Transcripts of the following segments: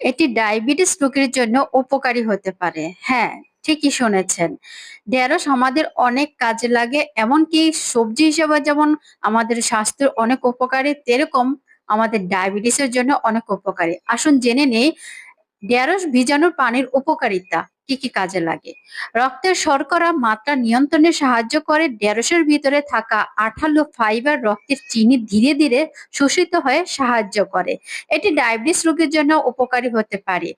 এটি ডায়াবেটিস রোগীর জন্য উপকারী হতে পারে। হ্যাঁ, ঠিকই শুনেছেন। ঢেঁড়স আমাদের অনেক কাজে লাগে। এমনকি সবজি হিসেবে যেমন আমাদের স্বাস্থ্যের অনেক উপকারী, তেরকম আমাদের ডায়াবেটিসের জন্য অনেক উপকারী। আসুন জেনে নেই ঢেঁড়স ভিজানোর পানির উপকারিতা কি কি কাজে লাগে। রক্তের শর্করা মাত্রা নিয়ন্ত্রণে সাহায্য করে। ঢেঁড়সের ভিতরে থাকা আঠালো ফাইবার রক্তের চিনি ধীরে ধীরে শোষিত হয়ে সাহায্য করে। এটি ডায়াবেটিস রোগীর জন্য উপকারী হতে পারে।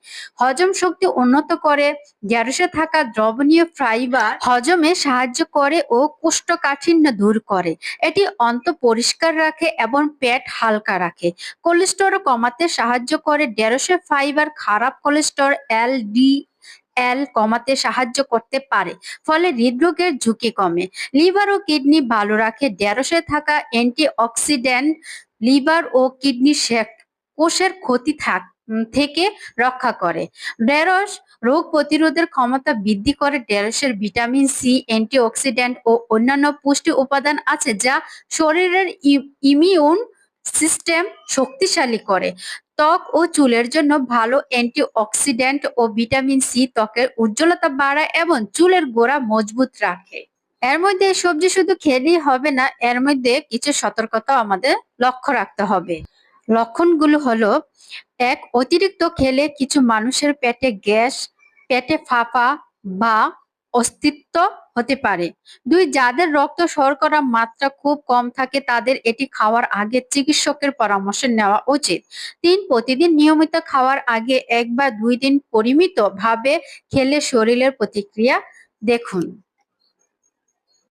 হজম শক্তি উন্নত করে। ঢেঁড়সে থাকা দ্রবণীয় ফাইবার হজমে সাহায্য করে ও কোষ্ঠকাঠিন্য দূর করে। এটি অন্ত পরিষ্কার রাখে এবং পেট হালকা রাখে। কোলেস্টেরল কমাতে সাহায্য করে। ঢেঁড়সের ফাইবার খারাপ কোলেস্টেরল এল কমাতে সাহায্য করতে পারে, ফলে হৃদরোগের ঝুঁকি কমে। লিভার ও কিডনি ভালো রাখে। ঢেঁড়সে থাকা অ্যান্টিঅক্সিডেন্ট লিভার ও কিডনি কোষের ক্ষতি থেকে রক্ষা করে। ঢেঁড়স রোগ প্রতিরোধের ক্ষমতা বৃদ্ধি করে। ঢেঁড়সের ভিটামিন সি, অ্যান্টিঅক্সিডেন্ট ও অন্যান্য পুষ্টি উপাদান আছে যা শরীরের ইমিউন সিস্টেম শক্তিশালী করে। ত্বক ও চুলের জন্য ভালো। অ্যান্টিঅক্সিডেন্ট ও ভিটামিন সি ত্বকের উজ্জ্বলতা বাড়ায় এবং চুলের গোড়া মজবুত রাখে। এর মধ্যে এই সবজি শুধু খেলেই হবে না, এর মধ্যে কিছু সতর্কতা আমাদের লক্ষ্য রাখতে হবে। লক্ষণগুলো হলো: এক, অতিরিক্ত খেলে কিছু মানুষের পেটে গ্যাস, পেটে ফাঁপা বা অস্তিত্ব হতে পারে। দুই, যাদের রক্ত শর্করা মাত্রা খুব কম থাকে তাদের এটি খাওয়ার আগে চিকিৎসকের পরামর্শ নেওয়া উচিত। তিন, প্রতিদিন নিয়মিত খাওয়ার আগে 1 বা 2 দিন পরিমিত ভাবে খেলে শরীরের প্রতিক্রিয়া দেখুন।